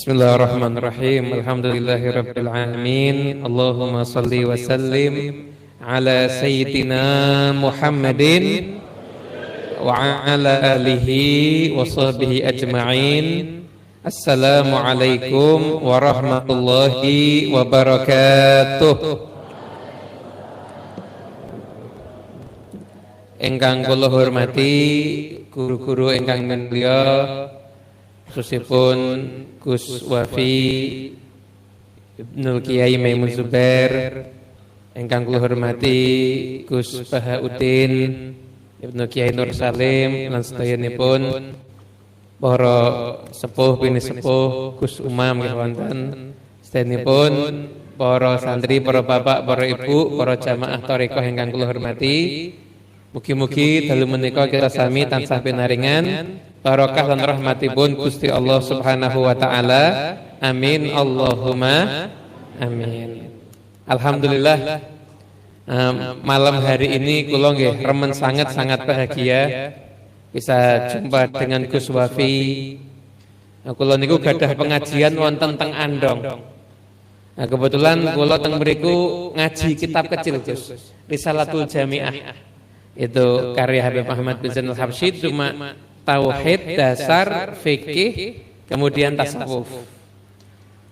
Bismillahirrahmanirrahim. Alhamdulillahirabbil alamin. Allahumma shalli wa sallim ala sayyidina Muhammadin wa ala alihi wa sahbihi ajma'in. Assalamualaikum warahmatullahi wabarakatuh. Ingkang kula hormati guru-guru ingkang mulya, khususipun Gus Wafi Ibnul Kiai Maimun Zubair, ingkang kula hormati Gus Bahauddin Ibnu Kiai Nur Salim lan sedayanipun para sepuh bini sepuh Gus Umam nggih wonten, sedayanipun para santri, para bapak, para ibu, para jamaah thariqah ingkang kula hormati. Mugi-mugi dalu menika kita sami tansah pinaringan barokah lan rahmatipun Gusti Allah Subhanahu wa taala. Amin Allahumma amin. Alhamdulillah, malam hari ini kula nggih remen sangat bahagia bisa jumpa dengan Gus Wafi. Kula niku gadah pengajian wonten teng Andong. Nah, kebetulan kula teng mriku ngaji kitab kecil Gus, Risalatul Jamiah. Itu karya Habib Ahmad bin Zainal Habsyi, cuma tauhid, dasar, fikih, kemudian tasawuf.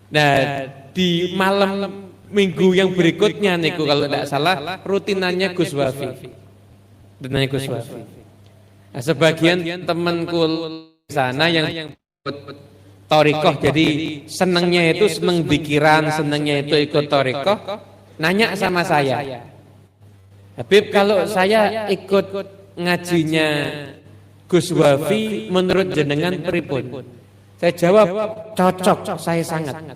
Nah, di malam minggu yang berikutnya niku kalau tidak salah rutinannya Gus Wafi. Rutinannya Gus Wafi. Nah, sebagian temanku di sana yang thariqah, jadi senangnya itu senang pikiran, senangnya itu ikut thariqah, nanya sama saya, Habib, kalau saya ikut ngajinya Gus Wafi menurut jenengan pripun? Saya jawab, cocok, saya sangat.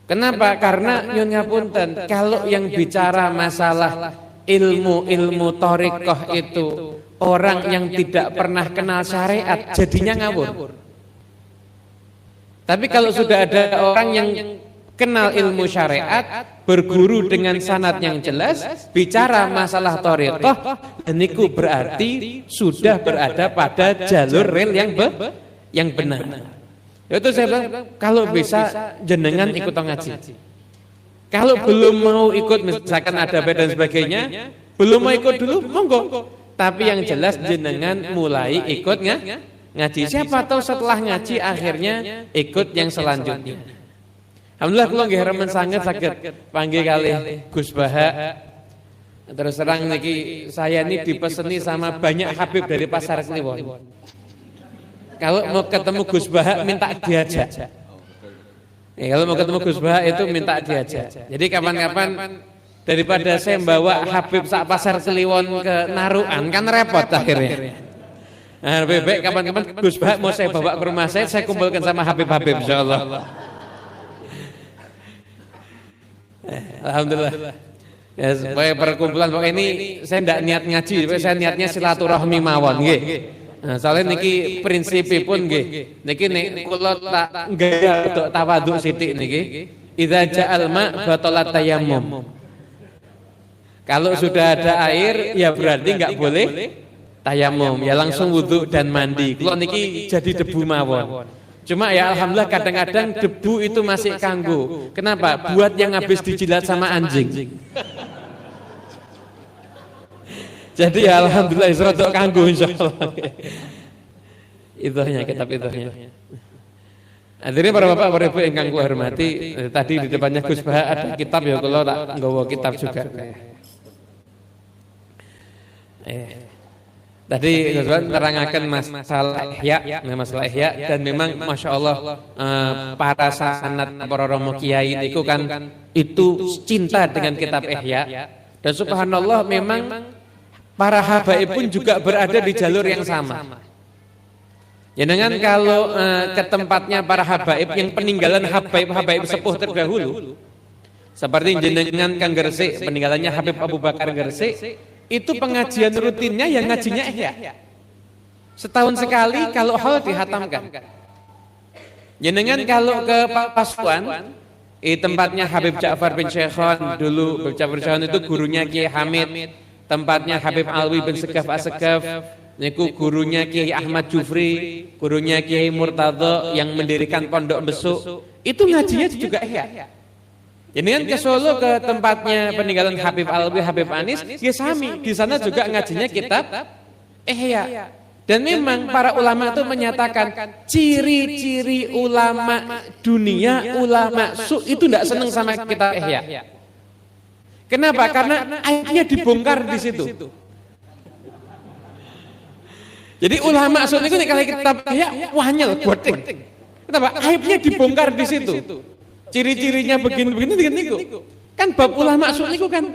Kenapa? Karena nyun ngapunten, kalau yang bicara masalah ilmu thariqah itu orang yang tidak pernah kenal syariat, jadinya ngawur. Tapi kalau sudah ada orang yang kenal ilmu syariat, berguru dengan sanad yang jelas, bicara masalah thariqah, niku berarti sudah berada pada jalur rel yang benar. Itu saya bilang, kalau bisa jenengan ikut ngaji. Kalau belum mau ikut, misalkan ada beda dan sebagainya, belum mau ikut dulu, monggo. Tapi yang jelas jenengan mulai ikut ngaji. Siapa tahu setelah ngaji akhirnya ikut yang selanjutnya. Alhamdulillah kula nggih remen sanget saged panggih kalih Gus Baha. Terus terang niki saya ini dipeseni sama banyak Habib dari Pasar Kliwon. Kalau mau ketemu Gus Baha minta diajak. Kalau mau ketemu Gus Baha itu minta diajak. Jadi kapan-kapan daripada saya membawa Habib sak Pasar Kliwon ke Narukan kan repot akhirnya. Nah, bebek kapan-kapan Gus Baha mau saya bawa ke rumah saya kumpulkan sama Habib-habib insyaallah. Alhamdulillah. Ya, supaya perkumpulan pokoknya ini saya tidak niat ngaji, tapi saya niatnya silaturahmi mawon nggih. Nah, soalnya niki prinsipipun nggih. Niki nek kula tak gaya untuk tawadhu sithik niki. Idza ja'al ma batalat tayammum. Kalau sudah ada air ya berarti enggak boleh tayamum, ya langsung wudu dan mandi. Kula niki jadi debu mawon. Cuma ya alhamdulillah kadang-kadang debu itu masih kanggo. Kenapa? Buat yang habis dijilat sama anjing. Jadi ya alhamdulillah rodok kanggo insyaallah. Itunya kitab itunya. Akhirnya para bapak, para ibu ingkang kula hormati, tadi di depannya Gus Baha ada kitab ya kula tak nggawa kitab juga. Tadi Gus Baha terangkan masalah ihya, dan memang masya Allah para sanad para romo kiai itu kan itu cinta dengan kitab ihya, dan subhanallah memang para habaib pun juga berada di jalur yang sama. Ya dengan kalau ke tempatnya para habaib yang peninggalan habaib sepuh terdahulu, seperti jenengan Kang Gresik, peninggalannya Habib Abu Bakar Gresik, itu pengajian rutinnya yang ngajinya ihya. Setahun sekali kalau hal dihatamkan. Jenengan kalau ke Pasuruan, tempatnya Habib Ja'far bin Syekhon dulu. Habib Ja'far bin Syekhon itu gurunya Kiai Hamid. Tempatnya Habib Alwi bin Segaf As-Segaf. Niku gurunya Kiai Ahmad Jufri, gurunya Kiai Murtadho yang mendirikan Pondok Besuk. Itu ngajinya juga Ihya. Ini kan ke Solo ke tempatnya peninggalan Habib Alwi, Habib Anis, ya sami. Di sana juga ngajinya kitab Ihya. Dan memang para ulama itu menyatakan ciri-ciri ulama dunia, ulama su itu tidak senang sama kitab Ihya. Kenapa? Karena aibnya dibongkar di situ. Jadi ulama su itu kalau kitab Ihya wanyel boting. Kenapa? Aibnya dibongkar di situ. Ciri-cirinya begini-begini niku. Kan bab ulama su niku kan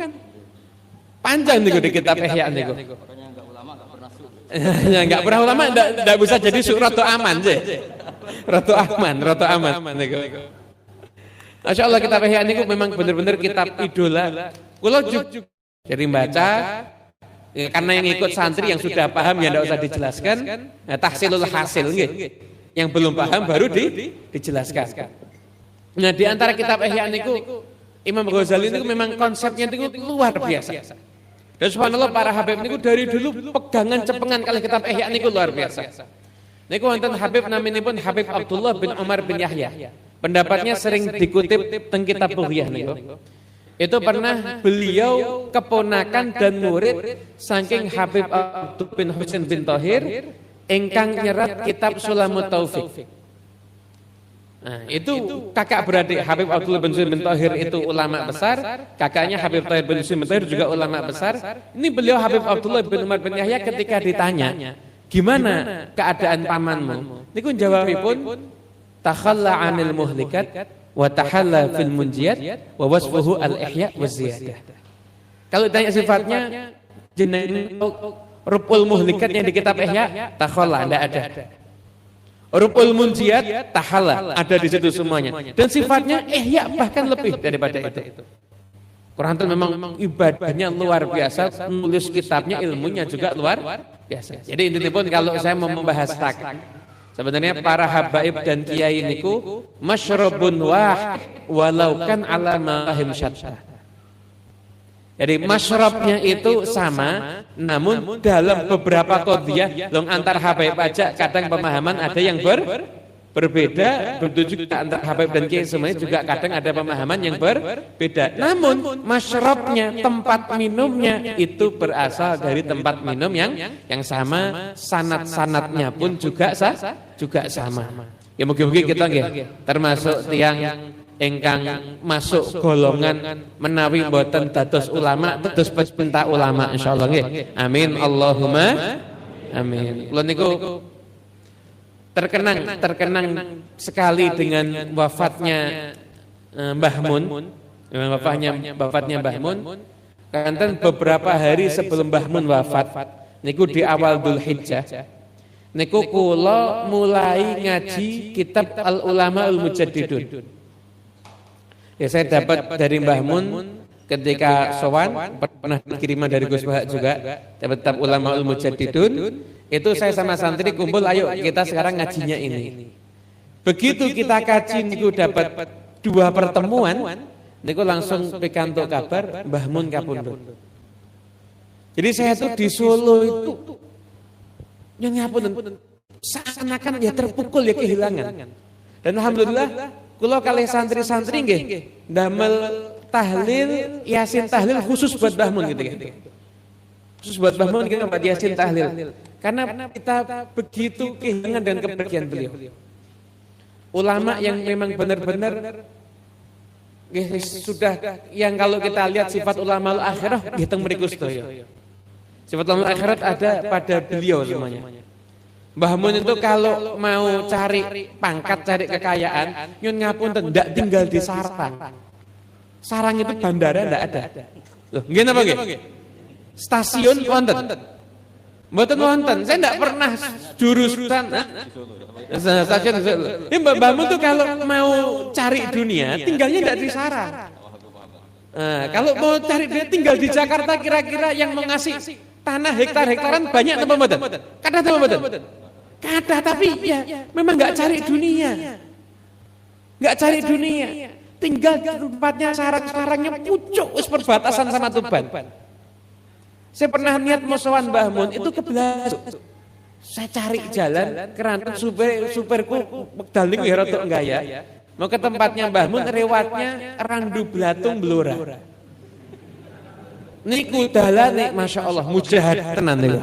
panjang niku di kitab Ihya niku. Ya enggak pernah ulama enggak bisa jadi roto aman sih. Roto aman niku. Masya Allah kitab Ihya niku memang benar-benar kitab idola. Kula juga jadi baca ya, karena yang ikut santri yang sudah paham ya enggak usah dijelaskan. Nah, tahsilul hasil nggih. Yang belum paham baru dijelaskan. Nah, di antara kitab Ihya niku Imam Ghazali niku memang konsepnya niku luar biasa. Dan subhanallah para Habib niku dari dulu pegangan cepengan kali kitab Ihya niku luar biasa. Niku wonten Habib naminipun Habib Abdullah bin Umar bin Yahya. Pendapatnya sering dikutip teng kitab Bughiyah niku. Itu pernah beliau keponakan dan murid saking Habib Abdul bin Husain bin Thahir ingkang nyerat kitab Sulamut Taufik. Nah, itu kakak beradik Habib Abdullah bin Husain bin Thahir itu ulama besar, kakaknya Habib Thahir bin Husain bin Thahir juga ulama besar. Ini beliau Habib Abdullah bin Umar bin Yahya ketika ditanya, "Gimana keadaan pamanmu?" Niku jawabipun, "Takhalla 'anil muhlikat wa tahalla fil munjiyat wa wasfuhu al-ihya wa ziyadah." Kalau ditanya sifatnya jeneng rupul muhlikatnya di kitab Ihya, takhalla enggak ada. Rupul munjiat tahala ada di situ semuanya dan sifatnya Ihya bahkan lebih daripada itu. Quran itu memang ibadahnya luar biasa, nulis kitabnya ilmunya juga luar biasa. Jadi intinya pun kalau saya mau membahas tak, sebenarnya para habaib dan kiai niku masyrabun walau kan ala mahim syatta. Jadi masyrabnya itu sama, namun dalam beberapa qadhiyah long antar habaib aja kadang pemahaman ada yang berbeda, begitu juga antar habaib dan kiai semuanya juga kadang ada pemahaman yang berbeda. Namun masyrabnya, tempat minumnya itu berasal dari tempat minum yang sama, sanad-sanadnya pun juga sama. Ya mungkin kita nggih termasuk tiang ingkang masuk golongan menawi boten dados ulama dados pecinta ulama insyaallah nggih. Amin Allahumma amin. Kula niku terkenang sekali dengan wafatnya Mbah Mun. Wafatnya Mbah Mun. Kanten beberapa hari sebelum Mbah Mun wafat niku di awal Dzulhijjah. Niku kula mulai ngaji kitab Al Ulama Al Mujaddidun. Ya saya dapat dari Mbah Mun ketika sowan pernah kiriman dari Gus Bahak juga dapat kitab Ulama Mujaddidun. Itu saya sama santri kumpul, ayo kita sekarang ngajinya ini. Begitu kita kaji niku dapat 2 pertemuan, niku langsung pikantuk kabar Mbah Mun kapundhut. Jadi saya tuh di Solo itu yang ngapunten seakan-akan ya terpukul ya kehilangan. Dan alhamdulillah kula kalih santri-santri nggih ndamel tahlil, yasin tahlil khusus buat Mbah Mun gitu ya. Khusus buat Mbah Mun kita buat yasin tahlil. Karena kita begitu kehilangan dan kepergian beliau. Ulama yang memang benar-benar sudah yang kalau kita lihat sifat ulama al-akhirah ngitung mriku sedaya. Sifat ulama al-akhirat ada pada beliau semuanya. Mbah Mun itu kalau mau cari pangkat, cari kekayaan, nyun ngapunten ndak tinggal di sarang. Sarang itu bandara ndak ada. Loh, nggih napa nggih? Stasiun wonten. Mboten wonten. Saya ndak pernah jurusan stasiun. Mbah Mun itu kalau mau cari dunia, tinggalnya ndak di sarang. Kalau mau cari dia tinggal di Jakarta kira-kira yang mengasih tanah hektar-hektaran banyak napa mboten? Kathah napa mboten? Kathah tapi ya memang enggak cari dunia. Enggak cari dunia. Tinggal di tempatnya sarang-sarangnya pucuk wis perbatasan sama Tuban. Saya pernah niat musowan Mbah Mun itu ke Belasu. Saya cari jalan keranten supirku wekdal niku ya rada enggak ya. Mau ke tempatnya Mbah Mun lewatnya Randu Blatung Blora. Niku dalane Masya Allah mujahid tenan niku.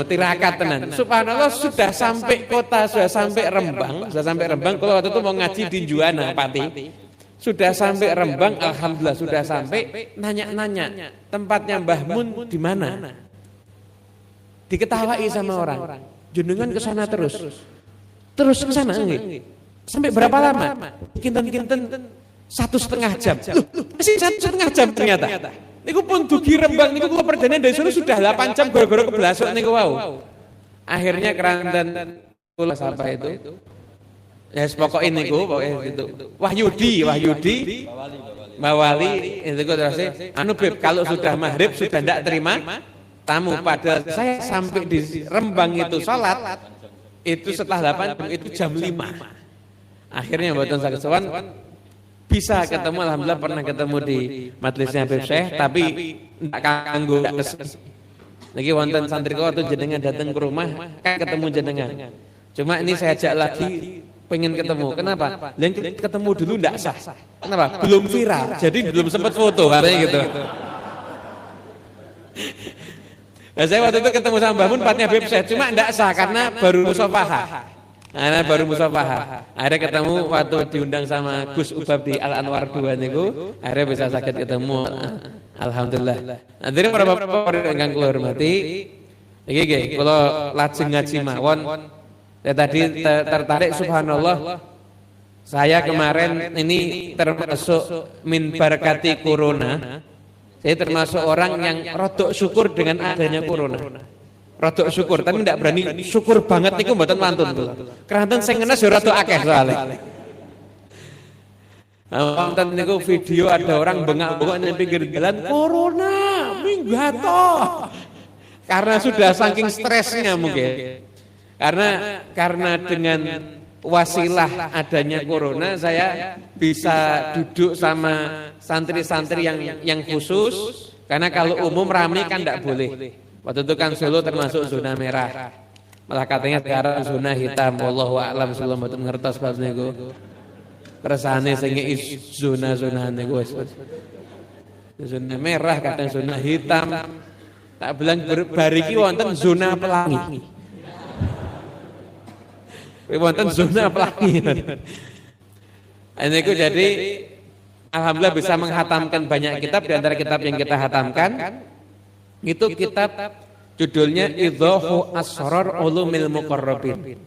Tirakat tenan. Subhanallah sudah sampai kota, sudah sampai Rembang. Kalau waktu itu mau ngaji di Juwana Pati. Sudah sampai Rembang, alhamdulillah sudah sampai nanya-nanya tempatnya Mbah Mun di mana? Diketawai sama orang. Jenengan ke sana terus. Terus ke sana nggih. Sampai berapa lama? Kinten 1,5 jam. Loh, masih 1,5 jam ternyata. Niku pun dugi Rembang niku kula perdana dari sana sudah 8 jam gara-gara keblasok niku wau. Akhirnya keranten kula sampai itu. Ya pokoknya niku itu. Wahyudi, Mawali itu kok terus anu Beb kalau sudah maghrib sudah ndak terima tamu padahal saya sampai di Rembang itu salat itu setelah 8 jam itu jam 5. Akhirnya mboten saged sowan bisa ketemu, alhamdulillah pernah ketemu di majelisnya Habib Syekh, tapi tidak kanggo lagi wonten santri kau tuh jenengan datang ke rumah kan ketemu jenengan. Cuma ini saya ajak lagi pengen ketemu. Kenapa? Yang ketemu dulu tidak sah. Kenapa? Belum viral, jadi belum sempat foto katanya gitu. Nah, saya waktu itu ketemu sama Mbah Mun empatnya Habib Syekh, cuma tidak sah karena baru musafahah. Akhirnya ketemu waktu diundang sama Gus Ubab di Al Anwar 2 niku, akhirnya bisa sakit ketemu. Alhamdulillah. Nah, dari para bapak ingkang kula hormati, iki nggih kula lajeng ngaji mawon. Saya tadi tertarik subhanallah. Saya kemarin ini termasuk min barakati corona. Saya termasuk orang yang rodok syukur dengan adanya corona. Rodok syukur, tapi tidak berani syukur banget niku mboten mantun kula. Keranten sing ngenes ya rodok akeh soalé. Wonten niku video ada orang bengak-bengok nang pinggir jalan, corona minggato. Karena sudah saking stresnya mungkin. Karena dengan wasilah adanya corona saya bisa duduk sama santri-santri yang khusus karena kalau umum ramai kan tidak boleh. Waktu itu kan Solo termasuk zona merah. Malah katanya sekarang zona hitam. Wallahu a'lam Solo mboten ngertos bab niku. Kersane sing zona-zona niku wis. Zona merah kadang zona hitam. Tak bilang bariki wonten zona pelangi. Wonten zona pelangi. Niku jadi alhamdulillah bisa menghatamkan banyak kitab di antara kitab yang kita hatamkan. Itu kitab judulnya Idhahu Asrar Ulumil Muqarrabin.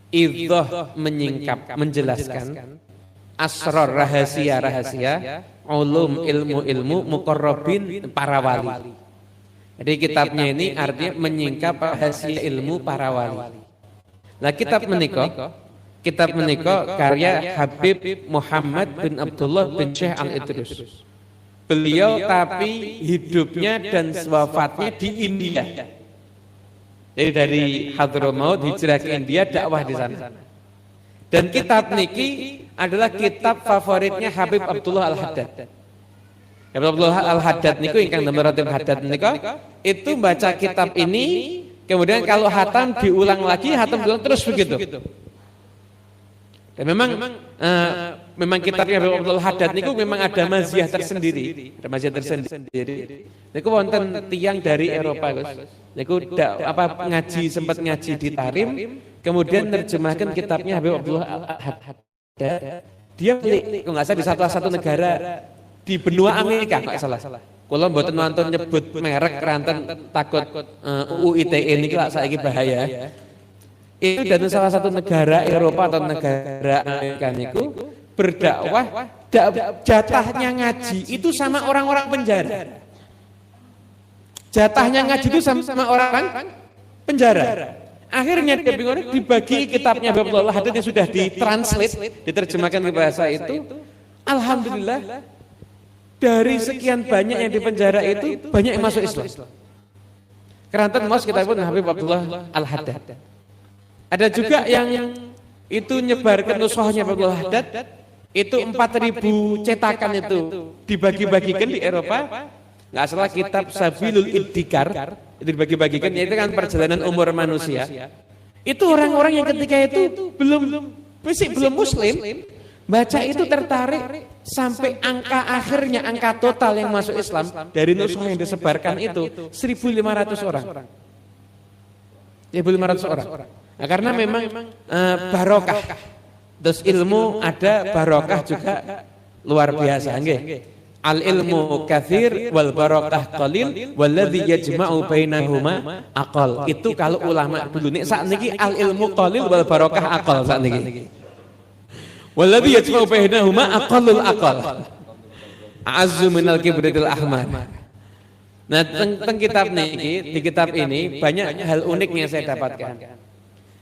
Idhah menyingkap, menjelaskan asrar rahasia-rahasia, ulum ilmu-ilmu muqarrabin para wali. Jadi kitabnya ini artinya menyingkap rahasia ilmu para wali. Nah, kitab menika karya Habib Muhammad bin Abdullah bin Syekh Al-Idrus. Beliau tapi hidupnya dan wafatnya di India. Jadi dari Hadramaut hijrah ke India dakwah di sana. Dan kitab niki adalah kitab favoritnya Habib Abdullah Al-Haddad. Habib Abdullah Al-Haddad niku ingkang damel Ratib Haddad nika itu baca kitab ini kemudian kalau hatam diulang lagi, hatam diulang terus begitu. Dan memang kitabnya Habib Abdullah Haddad niku memang ada maziah tersendiri. Ada maziah tersendiri. Niku wonten tiyang dari Eropa, Gus. Niku ngaji sempat ngaji di Tarim, kemudian nerjemahkan kitabnya Habib Abdullah Haddad. Dia milik kalau nggak salah di salah satu negara di benua Amerika nggak salah. Kalau mboten wonten nyebut merek keranten takut UU ITE niki lak saiki bahaya. Itu dari salah satu negara Eropa atau negara Amerika niku berdakwah jatahnya ngaji itu sama orang-orang penjara. Jatahnya ngaji itu sama orang penjara. Akhirnya dia bingung dibagi kitabnya Habib Abdullah Haddad yang sudah ditranslate, diterjemahkan ke bahasa itu. Alhamdulillah dari sekian banyak yang di penjara itu banyak yang masuk Islam. Keranten mos kita pun Habib Abdullah Al-Haddad. Ada juga yang itu nyebarkan nusahnya Habib Abdullah Haddad, itu 4.000 cetakan itu dibagi-bagikan di Eropa. nggak salah kitab Sabilul Iddikar itu dibagi-bagikan, yaitu kan perjalanan umur manusia. Itu orang-orang yang ketika itu belum muslim, baca itu tertarik sampai angka akhirnya, angka total yang masuk Islam dari nusuh yang disebarkan itu 1.500 orang. 1.500 orang. Nah, karena memang barokah. Terus ilmu ada, barokah juga luar biasa, nggih. Al ilmu katsir wal barokah qalil walladzi yajma'u bainahuma aqal. Itu kalau ulama dulu nih, saat niki al ilmu qalil wal barokah aqal saat niki. Walladzi yajma'u bainahuma aqallul aqal. Azzu minal kibritil ahmar. Nah, tentang kitab niki, di kitab ini banyak hal unik yang saya dapatkan.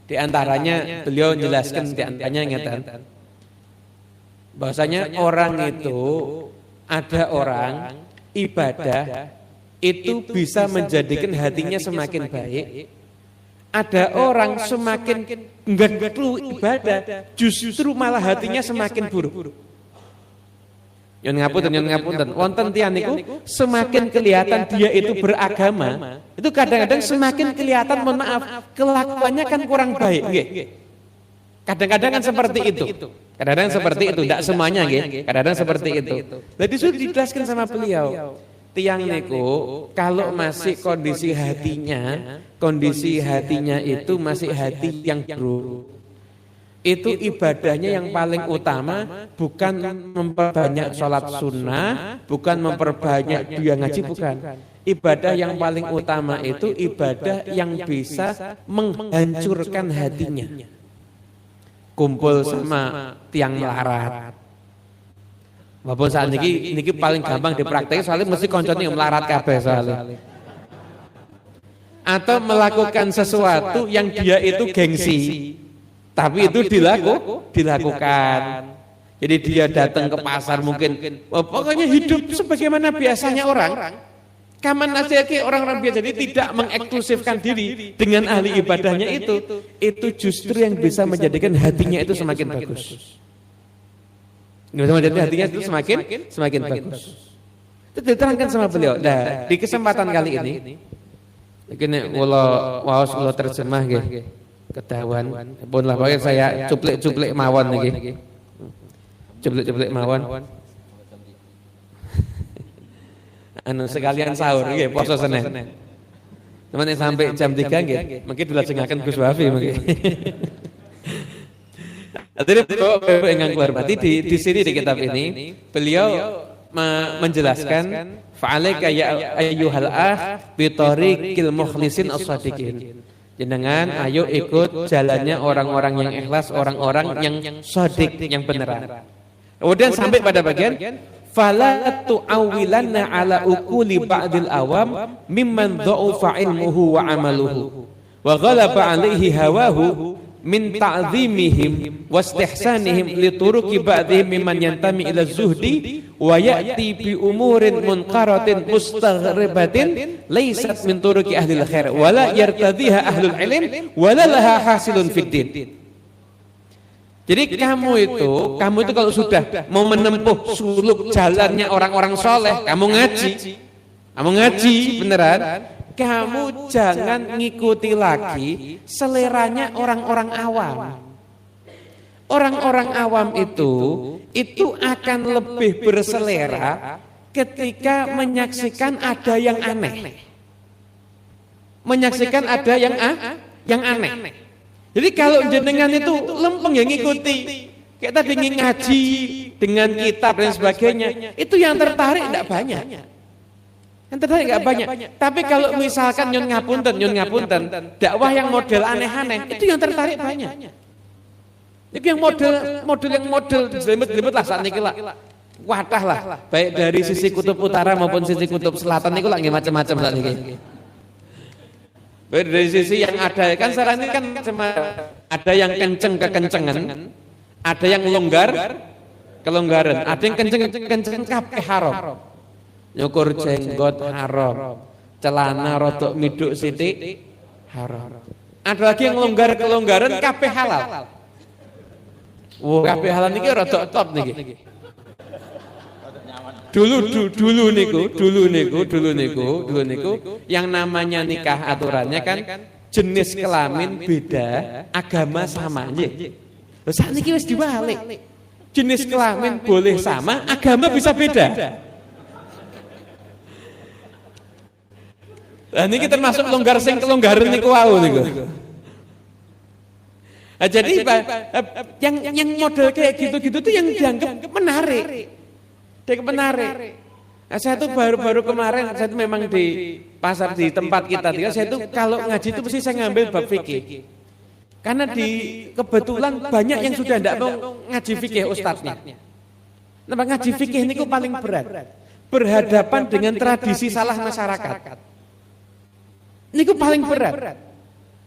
Di antaranya beliau menjelaskan, di antaranya ngeten, bahwasanya orang itu, ada orang ibadah itu bisa menjadikan hatinya semakin baik. Ada orang semakin enggak perlu ibadah, justru malah hatinya semakin buruk. Yon ngapunten, wonten tiyang niku semakin kelihatan dia itu beragama, itu kadang-kadang semakin kelihatan, mohon maaf, kelakuannya kan kurang baik, nggih. Kadang-kadang kan seperti itu. Kadang-kadang seperti itu, tidak semuanya nggih. Kadang-kadang seperti itu. Jadi sudah dijelaskan sama beliau. Tiang niku kalau masih kondisi hatinya itu masih hati yang buruk. Itu ibadahnya yang paling utama bukan memperbanyak sholat sunnah, bukan memperbanyak dia ngaji, bukan. Ibadah yang paling utama itu ibadah yang bisa menghancurkan hatinya. Kumpul sama tiang melarat. Walaupun saat niki paling gampang dipraktek, soalnya mesti koncone melarat kabeh soalnya. Atau melakukan sesuatu yang dia itu gengsi, tapi itu dilakukan. Jadi dia datang ke pasar mungkin, pokoknya hidup sebagaimana biasanya orang. Kaman nasihati orang-orang biasa, jadi tidak mengeksklusifkan diri dengan ahli ibadahnya itu justru yang bisa menjadikan hatinya itu semakin bagus. Bisa menjadikan hatinya itu semakin bagus. Itu diterangkan sama beliau. Nah, di kesempatan kali ini, ini waos kula terjemah nggih. Ketahuan, pun lah pokoknya saya cuplik mawon niki. Cuplik mawon. Sekalian sahur nggih, poso Senin. Teman sampai jam 3 nggih, mungkin dilajengaken Gus Wafi mungkin. Jadi Bapak ingkang kula hormati, di sini di kitab ini beliau menjelaskan fa'alaika ya ayyuhal bi tariqil mukhlisin as-shadiqin. Jenengan ayo ikut jalannya orang-orang yang ikhlas, orang-orang yang shadiq, yang beneran. Kemudian sampai pada bagian fala tu'awilanna ala uquli ba'dil awam mimman dha'ufa ilmuhu wa amaluhu wa ghalaba alaihi hawahu min ta'zimihim wa istihsanihim li turuki ba'dihim mimman yantami ila zuhdi wa ya'ti bi umurin munqaratin mustaghribatin laysat min turuki ahlil khair wa la yartadhiha ahlul ilm wa la laha hasilun fid din. Jadi kamu itu kalau sudah mau menempuh suluk jalannya orang-orang soleh, kamu ngaji beneran, kamu jangan ngikuti lagi seleranya orang-orang awam. Orang-orang awam itu akan lebih berselera ketika menyaksikan ada yang aneh. Menyaksikan ada yang aneh. Jadi kalau jenengan itu lempeng yang ngikuti, kayak tadi ngaji dengan kitab dan sebagainya, itu yang tertarik tidak banyak. Yang tertarik tidak banyak. Tapi kalau misalkan nyon ngapunten, dakwah yang model aneh-aneh, itu yang tertarik banyak. Itu yang model jelimet-jelimet lah saat ini lah. Wadah lah, baik dari sisi kutub utara maupun sisi kutub selatan itu lagi macam-macam saat ini. Dari sisi yang ada, kan sekarang ini kan ada yang kenceng kekencengan, ada yang kelonggaran, ada yang kenceng kabeh haram. Nyukur jenggot haram, celana rodok miduk sithik haram. Ada lagi yang kelonggaran kabeh halal. Kabeh halal niki rodok top niki. Dulu niku yang namanya nikah aturannya kan jenis kelamin beda, agama sama nggih. Lho sakniki wis diwalik. Jenis kelamin boleh sama, agama bisa beda. Nah niki termasuk longgar sing kelonggaran niku wau niku. Nah, jadi yang model kayak gitu-gitu tuh yang dianggap menarik. Nah, saya tuh baru kemarin, saya tuh memang di pasar di tempat kita tinggal, saya tuh kalau ngaji itu mesti saya ngambil bab fikih. Karena kebetulan banyak yang sudah tidak mau ngaji fikih ustadznya. Nah, ngaji fikih ini paling berat. Berhadapan dengan tradisi salah masyarakat. Ini paling berat.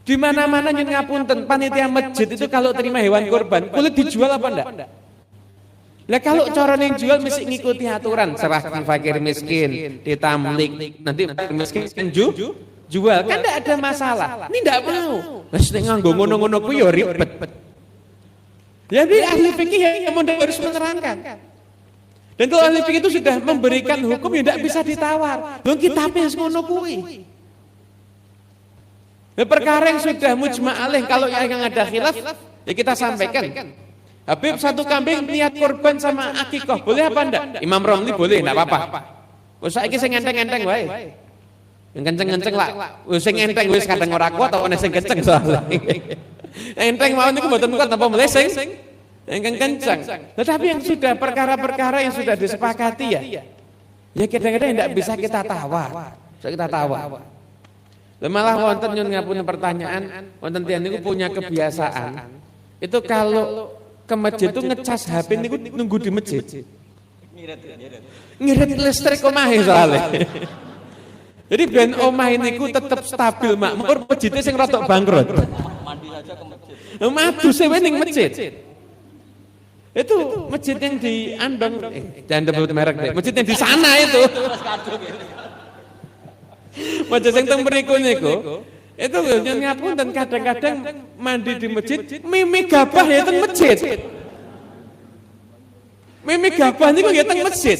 Di mana-mana nyun ngapunten panitia masjid itu kalau terima hewan kurban, kulit dijual apa enggak? Lah kalau cara yang jual mesti ngikuti aturan, serahkan fakir miskin, ditamlik, nanti fakir miskin jual, kan enggak ada masalah. Ini enggak mau. Wis nek nganggo ngono-ngono kuwi ya ribet. Jadi ahli fikih yang harus menerangkan. Dan kalau ahli fikih itu sudah memberikan hukum ya enggak bisa ditawar. Lho kitabe wis ngono kuwi. Perkara yang sudah mujma' alaih, kalau yang ada khilaf ya kita sampaikan. Habib satu kambing niat korban sama akikah, boleh apa enggak? Imam Romli boleh, enggak apa-apa. Wis saiki sing enteng-enteng wae. Yang kenceng-kenceng lah. Wis sing enteng wis kadang ora kuat apa sing kenceng soalnya. Enteng mau niku mboten kuat apa mlesing. Yang kenceng. Tetapi yang sudah perkara-perkara yang sudah disepakati ya. Ya kadang-kadang enggak bisa kita tawar. Bisa kita tawar. Malah wonten nyun ngapunten pertanyaan, wonten tiyang niku punya kebiasaan. Itu kalau ke masjid itu ngecas HP niku nunggu di masjid. Ngirit listrik omahe soalnya. Jadi ben omahe niku tetep stabil makmur, masjidnya sing rotok bangkrut. Mandi aja ke masjid. Madu sewe ning masjid. Itu masjid yang di Andong, jangan sebut merek deh. Masjid yang di sana itu. Masjid yang teng mriku niku. Itu nyun ngapunten kadang-kadang mandi di masjid, mimi gabah ya teng masjid. Mimi gabah niku ya teng masjid.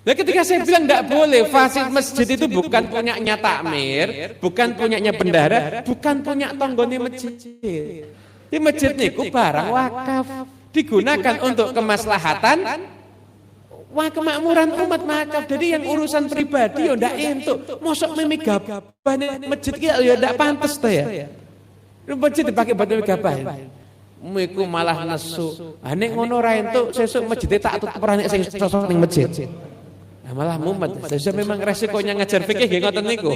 Nah ketika saya bilang tidak boleh, fasilitas masjid itu bukan punyanya takmir, bukan punyanya bendahara, bukan punya tonggone masjid. Di masjid niku barang wakaf, digunakan untuk kemaslahatan kemakmuran umat makaf. Jadi yang urusan pribadi ya ndak entuk. Mosok mimi gabah masjid ki ya ndak pantes ta ya. Masjid dipakai buat mimi gabah. Miku malah nesu. Ah nek ngono ra entuk sesuk masjid tak tutup ora nek sing sosok ning masjid. Nah, malah mumet. Saya memang resikonya ngajar fikih nggih ngoten niku.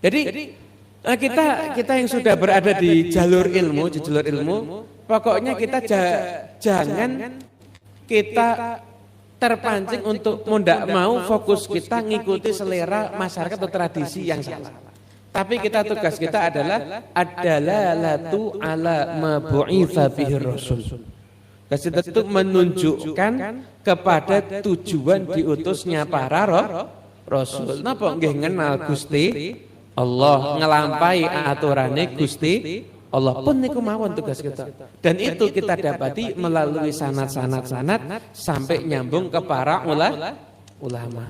Jadi kita yang sudah berada di jalur ilmu, pokoknya kita jangan kita terpancing untuk tidak mau fokus kita ngikuti selera masyarakat atau tradisi yang salah. Tapi tugas kita adalah latu ala mabu'itsa bihi rasul. Kasih itu menunjukkan kepada tujuan diutusnya para rasul. Napa nggih ngenal Gusti Allah, ngelampai aturane Gusti Allah pun niku mawon tugas kita. Dan itu kita dapati melalui sanad-sanad sampai nyambung ke para ulama.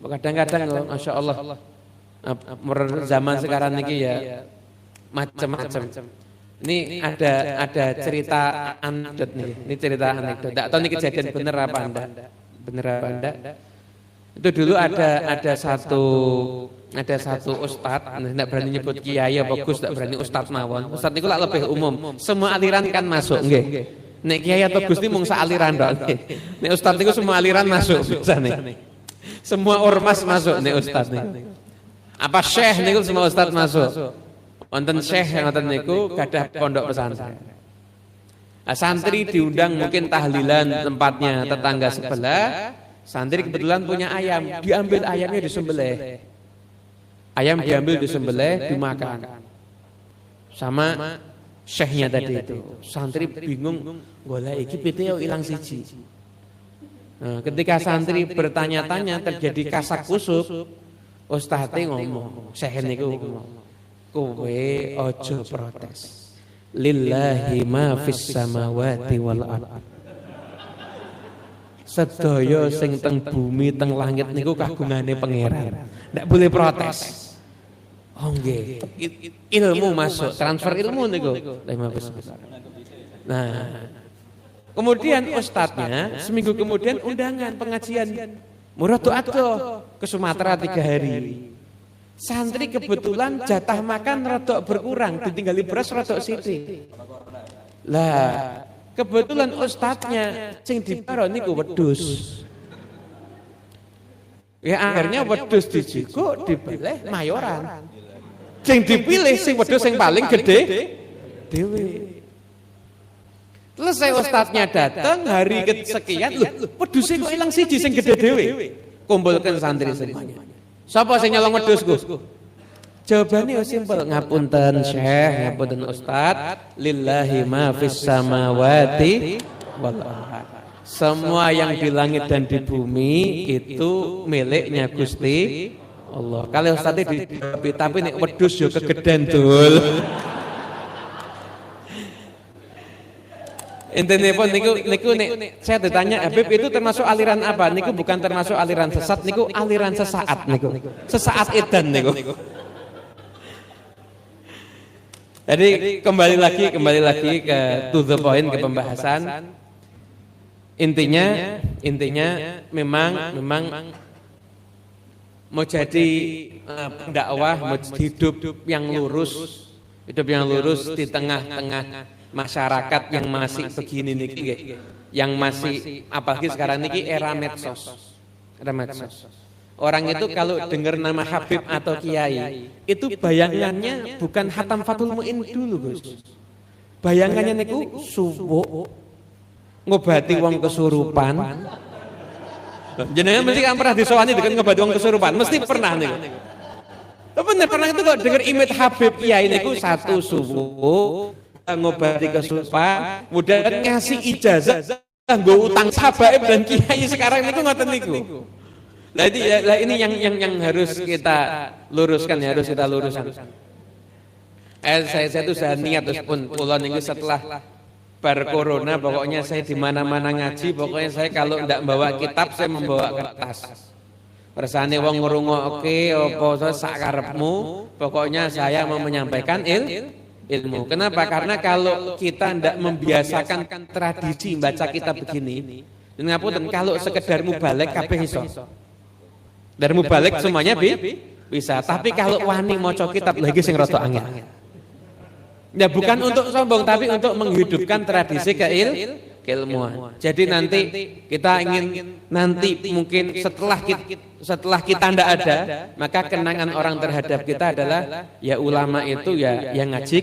Kadang-kadang Masya Allah zaman sekarang niki ya macam-macam. Ini ada cerita anekdot nih. Ini cerita anekdot. Enggak tahu ini kejadian bener apa enggak. Itu dulu ada satu ustadz, enggak berani nyebut kiai apa gus, enggak berani ustadz mawon. Ustadz niku lak lebih umum. Semua aliran kan masuk nggih. Nek kiai atau gus niku mung sak aliran tok. Nek ustadz niku semua aliran masuk biasane. Semua ormas masuk nek ustadz niku. Apa syekh niku semua ustadz masuk. Wonten syekh yang ngoten niku gadah pondok pesantren. Santri diundang mungkin tahlilan tempatnya tetangga sebelah. Santri kebetulan punya ayam, diambil ayamnya disembelih. Ayam diambil disembelih, dimakan. Sama syekhnya tadi itu. Santri bingung, golek iki pite yo ilang siji. Nah, ketika santri bertanya-tanya terjadi kasak kusuk, ustadz ngomong, syekh niku ngomong, kowe ojo protes. Lillahi ma fis samawati wal ardh. sedaya sing teng bumi teng langit niku kagungane pangeran. Ndak boleh protes. Oh nggih, ilmu masuk, transfer ilmu niku. Nah, kemudian ustadznya seminggu kemudian undangan pengajian murah atuh ke Sumatera 3 hari. Santri kebetulan jatah makan rodok berkurang, ditinggali beras rodok sithik. Lah, kebetulan ustadznya sing dibaro niku wedhus. Ya akhirnya wedhus dijiko dibeleh mayoran. Sing dipilih sing wedhus sing paling gede dhewe. Selesai ustadznya datang hari kesekian, loh wedhuse kok ilang siji sing gede dhewe. Kumpulkan santri semuanya. Sapa sing nyolong wedhusku? Jawabannya simpel, ngapunten Syekh, ngapunten Ustaz, lillahi ma fis samawati wal ardh. Semua yang di langit dan di bumi itu miliknya Gusti Allah. Kalau Ustaz tapi nek wedhus yo kegeden dul. Intine pun niku saya ditanya Habib itu termasuk aliran apa? Niku bukan termasuk aliran sesat, niku aliran sesaat niku. Sesaat edan niku. Jadi kembali lagi ke to the point, ke pembahasan. Intinya memang mau jadi pendakwah, mau hidup yang lurus di tengah-tengah masyarakat yang masih begini niki, yang masih apalagi sekarang niki era medsos. Orang itu kalau dengar nama Habib atau Kiai, itu bayangannya bukan Hatam Fathul Mu'in dulu, Gus. Bayangannya niku subuh ngobati wong kesurupan. Jenengan mesti kan pernah disowani dengan ngobati wong kesurupan, mesti pernah niku. Bener pernah itu kok dengar imit Habib Kiai niku satu subuh ngobati kesurupan, kemudian ngasih ijazah nggo utang habaib dan kiai sekarang niku ngoten niku. Nah ini yang harus kita luruskan, Saya itu sudah niat terus pun kula niku setelah bar corona pokoknya saya di mana-mana ngaji, pokoknya saya kalau ndak bawa kitab saya membawa kertas. Persane wong ngrungokke apa sak karepmu, pokoknya saya mau menyampaikan ilmu. Kenapa? Karena kalau kita ndak membiasakan tradisi baca kitab begini, ngapunten kalau sekedar mubalek kabeh iso. Dari mubalik semuanya bisa, tapi kalau wani maca kitab lagi sing rada angel. Ya bukan untuk sombong, tapi untuk menghidupkan tradisi keilmuan. Jadi nanti kita ingin mungkin setelah kita ndak ada, maka kenangan orang terhadap kita adalah ya ulama itu ya yang ngaji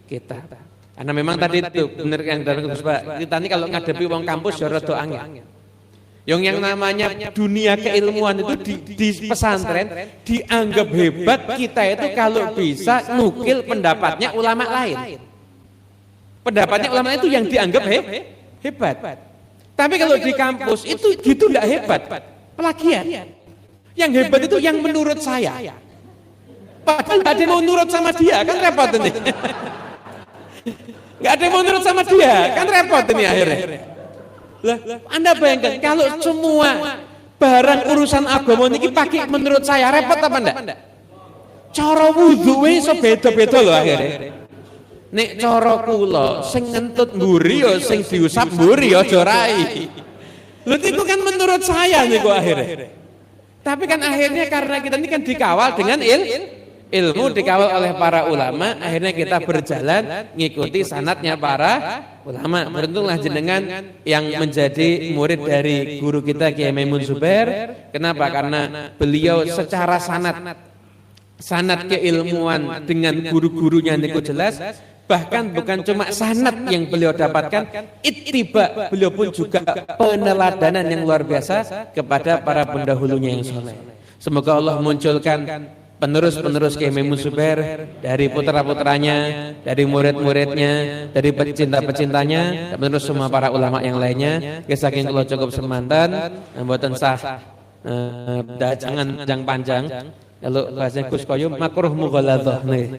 kita. Karena memang tadi itu benar yang dari Pak. Kita ini kalau ngadepi wong kampus ya rada angel. Yang namanya dunia keilmuan itu di pesantren dianggap hebat, kita itu kalau bisa nukil pendapatnya ulama lain. Pendapatnya ulama itu yang dianggap hebat. Tapi kalau di kampus itu gitu enggak hebat. Plagiat. Yang hebat itu yang menurut saya. Padahal enggak ada yang mau nurut sama dia, kan repot ini. Enggak ada yang mau nurut sama dia, kan repot ini akhirnya. Lah, Anda bayangkan kalau semua barang urusan agama niki pakai menurut saya repot apa enggak? Cara wudu iso beda-beda lho akhirnya. Nek cara kula sing ngentut mburi ya sing diusap mburi ya aja rai. Lho itu kan menurut saya niku akhirnya. Tapi kan akhirnya karena kita ini kan dikawal dengan ilmu dikawal oleh para ulama, akhirnya kita berjalan ngikuti sanadnya para ulama. Beruntunglah jenengan yang menjadi murid dari guru kita Kiai Maimun Zubair. Kenapa? Karena beliau secara sanad keilmuan dengan guru-gurunya niku jelas. Bahkan bukan cuma sanad yang beliau dapatkan, ittiba, beliau pun juga peneladanan yang luar biasa kepada para pendahulunya yang soleh. Semoga Allah munculkan penerus Kiai Maimun Zubair dari putra-putranya, dari murid-muridnya, dari pecinta-pecintanya, dan penerus semua para ulama yang lainnya. Saking kula cukup semanten, mboten sah jangan panjang. Kalau bahasa Gus Koyum makruh mughaladzah nih.